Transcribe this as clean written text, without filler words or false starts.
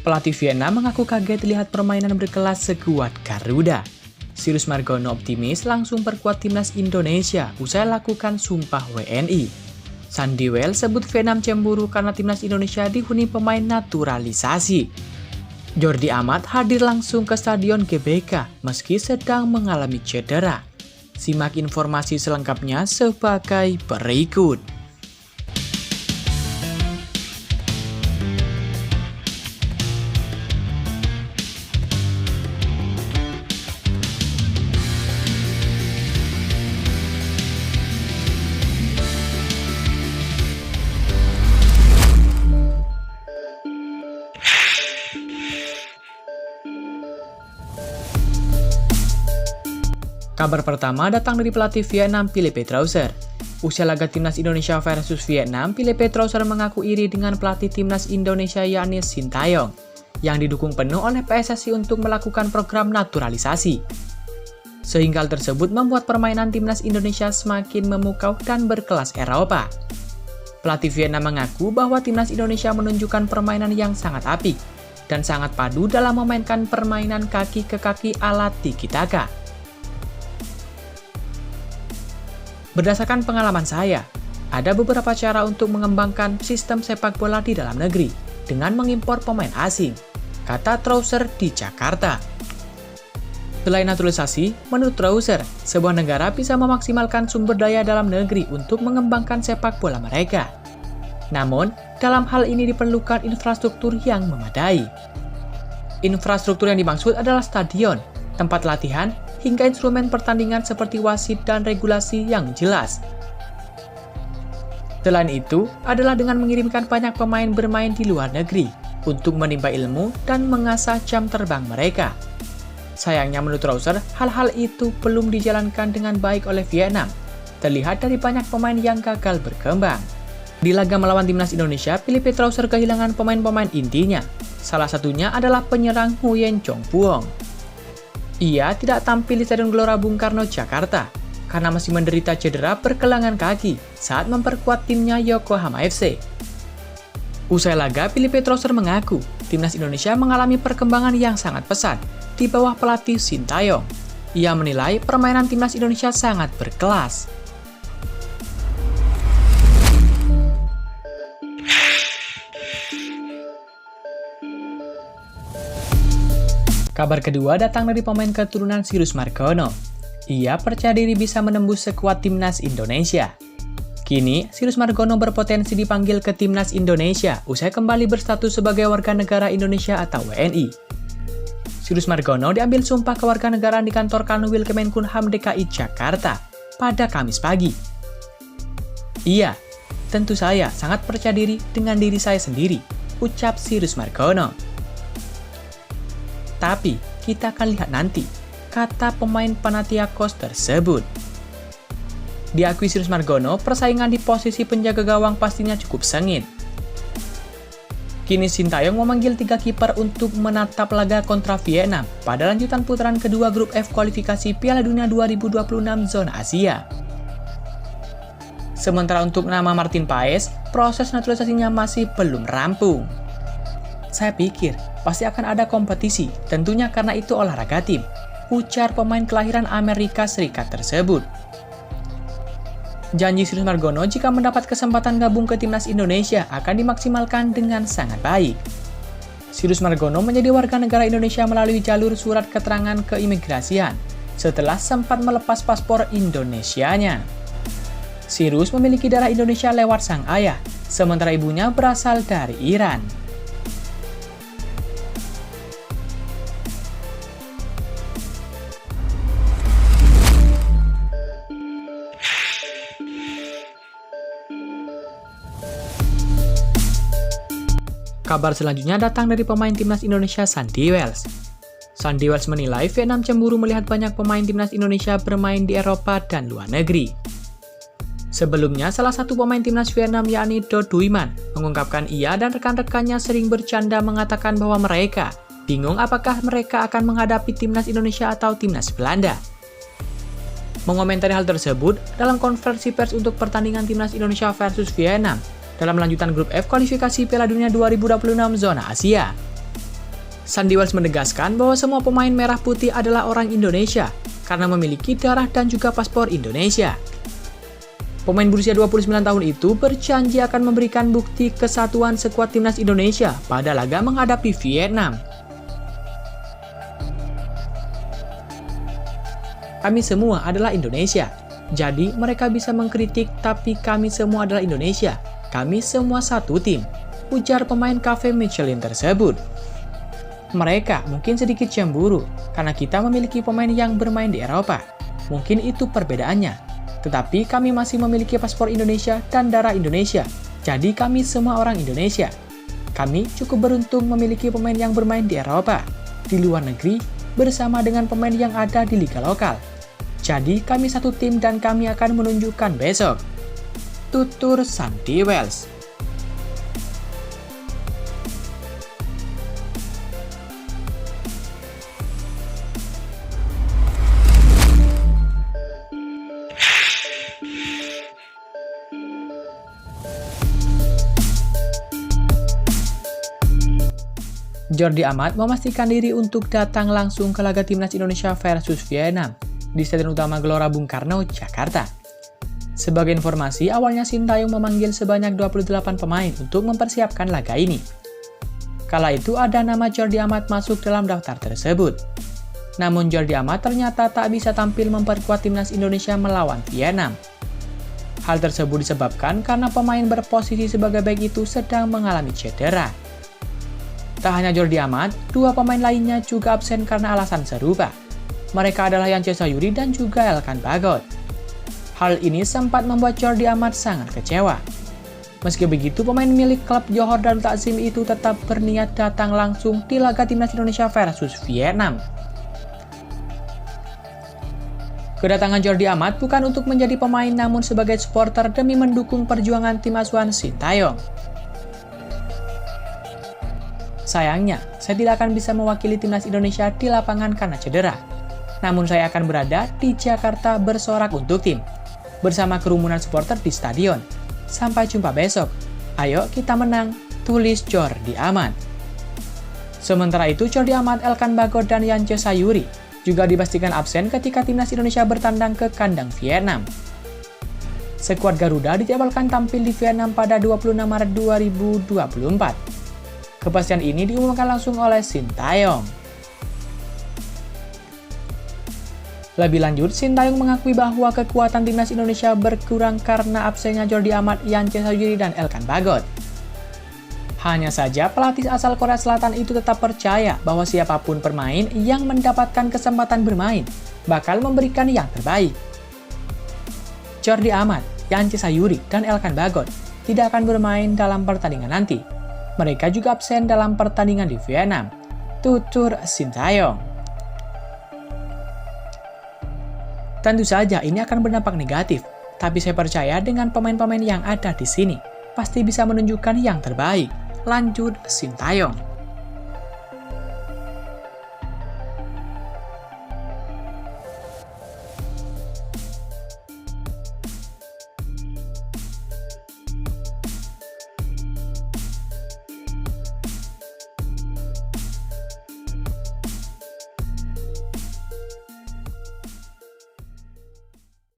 Pelatih Vietnam mengaku kaget lihat permainan berkelas sekuat Garuda. Sirus Margono optimis langsung perkuat timnas Indonesia usai lakukan sumpah WNI. Sandy Wells sebut Vietnam cemburu karena timnas Indonesia dihuni pemain naturalisasi. Jordi Amat hadir langsung ke Stadion GBK meski sedang mengalami cedera. Simak informasi selengkapnya sebagai berikut. Kabar pertama datang dari pelatih Vietnam Philippe Trousseur. Usai laga timnas Indonesia versus Vietnam, Philippe Trousseur mengaku iri dengan pelatih timnas Indonesia yakni Sintayong, yang didukung penuh oleh PSSI untuk melakukan program naturalisasi. Sehingga hal tersebut membuat permainan timnas Indonesia semakin memukau dan berkelas Eropa. Pelatih Vietnam mengaku bahwa timnas Indonesia menunjukkan permainan yang sangat apik dan sangat padu dalam memainkan permainan kaki ke kaki ala tiki-taka. Berdasarkan pengalaman saya, ada beberapa cara untuk mengembangkan sistem sepak bola di dalam negeri dengan mengimpor pemain asing, kata Trousseur di Jakarta. Selain naturalisasi, menurut Trousseur, sebuah negara bisa memaksimalkan sumber daya dalam negeri untuk mengembangkan sepak bola mereka. Namun, dalam hal ini diperlukan infrastruktur yang memadai. Infrastruktur yang dimaksud adalah stadion, tempat latihan, hingga instrumen pertandingan seperti wasit dan regulasi yang jelas. Selain itu, adalah dengan mengirimkan banyak pemain bermain di luar negeri untuk menimba ilmu dan mengasah jam terbang mereka. Sayangnya menurut Trousseur, hal-hal itu belum dijalankan dengan baik oleh Vietnam. Terlihat dari banyak pemain yang gagal berkembang. Di laga melawan timnas Indonesia, Philippe Trousseur kehilangan pemain-pemain intinya. Salah satunya adalah penyerang Nguyen Chong Phuong. Ia tidak tampil di Stadion Gelora Bung Karno, Jakarta, karena masih menderita cedera pergelangan kaki saat memperkuat timnya Yokohama FC. Usai laga, Philippe Trousseur mengaku, timnas Indonesia mengalami perkembangan yang sangat pesat di bawah pelatih Sintayong. Ia menilai permainan timnas Indonesia sangat berkelas. Kabar kedua datang dari pemain keturunan Sirus Margono. Ia percaya diri bisa menembus skuad timnas Indonesia. Kini, Sirus Margono berpotensi dipanggil ke timnas Indonesia usai kembali berstatus sebagai warga negara Indonesia atau WNI. Sirus Margono diambil sumpah kewarganegaraan di kantor Kanwil Kemenkumham DKI Jakarta pada Kamis pagi. Iya, tentu saya sangat percaya diri dengan diri saya sendiri, ucap Sirus Margono. Tapi, kita akan lihat nanti, kata pemain Panathinaikos tersebut. Diakui Sirus Margono, persaingan di posisi penjaga gawang pastinya cukup sengit. Kini Sintayong memanggil 3 kiper untuk menatap laga kontra Vietnam pada lanjutan putaran kedua grup F kualifikasi Piala Dunia 2026 zona Asia. Sementara untuk nama Martin Paes, proses naturalisasinya masih belum rampung. Saya pikir pasti akan ada kompetisi, tentunya karena itu olahraga tim, ujar pemain kelahiran Amerika Serikat tersebut. Janji Sirus Margono jika mendapat kesempatan gabung ke timnas Indonesia akan dimaksimalkan dengan sangat baik. Sirus Margono menjadi warga negara Indonesia melalui jalur surat keterangan keimigrasian setelah sempat melepas paspor Indonesianya. Sirus memiliki darah Indonesia lewat sang ayah, sementara ibunya berasal dari Iran. Kabar selanjutnya datang dari pemain timnas Indonesia Sandy Wells. Sandy Wells menilai Vietnam cemburu melihat banyak pemain timnas Indonesia bermain di Eropa dan luar negeri. Sebelumnya, salah satu pemain timnas Vietnam yakni Do Duy Man mengungkapkan ia dan rekan-rekannya sering bercanda mengatakan bahwa mereka bingung apakah mereka akan menghadapi timnas Indonesia atau timnas Belanda. Mengomentari hal tersebut dalam konferensi pers untuk pertandingan timnas Indonesia versus Vietnam dalam lanjutan grup F kualifikasi Piala Dunia 2026 zona Asia. Sandy Wells menegaskan bahwa semua pemain merah putih adalah orang Indonesia karena memiliki darah dan juga paspor Indonesia. Pemain berusia 29 tahun itu berjanji akan memberikan bukti kesatuan skuad timnas Indonesia pada laga menghadapi Vietnam. Kami semua adalah Indonesia, jadi mereka bisa mengkritik tapi kami semua adalah Indonesia. Kami semua satu tim, ujar pemain Cafe Michelin tersebut. Mereka mungkin sedikit cemburu karena kita memiliki pemain yang bermain di Eropa. Mungkin itu perbedaannya. Tetapi kami masih memiliki paspor Indonesia dan darah Indonesia. Jadi kami semua orang Indonesia. Kami cukup beruntung memiliki pemain yang bermain di Eropa, di luar negeri, bersama dengan pemain yang ada di liga lokal. Jadi kami satu tim dan kami akan menunjukkan besok. Tutur Sandy Wells. Jordi Amat memastikan diri untuk datang langsung ke laga Timnas Indonesia versus Vietnam di Stadion Utama Gelora Bung Karno, Jakarta. Sebagai informasi, awalnya Sintayong memanggil sebanyak 28 pemain untuk mempersiapkan laga ini. Kala itu ada nama Jordi Amat masuk dalam daftar tersebut. Namun Jordi Amat ternyata tak bisa tampil memperkuat Timnas Indonesia melawan Vietnam. Hal tersebut disebabkan karena pemain berposisi sebagai bek itu sedang mengalami cedera. Tak hanya Jordi Amat, dua pemain lainnya juga absen karena alasan serupa. Mereka adalah Yance Sayuri dan juga Elkan Bagot. Hal ini sempat membuat Jordi Amat sangat kecewa. Meski begitu, pemain milik klub Johor Darul Takzim itu tetap berniat datang langsung di laga Timnas Indonesia versus Vietnam. Kedatangan Jordi Amat bukan untuk menjadi pemain namun sebagai supporter demi mendukung perjuangan tim asuhan Sintayong. Sayangnya, saya tidak akan bisa mewakili Timnas Indonesia di lapangan karena cedera. Namun saya akan berada di Jakarta bersorak untuk tim, bersama kerumunan supporter di stadion. Sampai jumpa besok. Ayo kita menang, tulis Jordi Amat. Sementara itu, Jordi Amat, Elkan Bagot, dan Yance Sayuri juga dipastikan absen ketika Timnas Indonesia bertandang ke kandang Vietnam. Skuad Garuda dijadwalkan tampil di Vietnam pada 26 Maret 2024. Kepastian ini diumumkan langsung oleh Sintayong. Lebih lanjut, Sintayong mengakui bahwa kekuatan Timnas Indonesia berkurang karena absennya Jordi Amat, Yance Sayuri, dan Elkan Bagot. Hanya saja, pelatih asal Korea Selatan itu tetap percaya bahwa siapapun pemain yang mendapatkan kesempatan bermain bakal memberikan yang terbaik. Jordi Amat, Yance Sayuri, dan Elkan Bagot tidak akan bermain dalam pertandingan nanti. Mereka juga absen dalam pertandingan di Vietnam, tutur Sintayong. Tentu saja ini akan berdampak negatif, tapi saya percaya dengan pemain-pemain yang ada di sini, pasti bisa menunjukkan yang terbaik, lanjut Sintayong.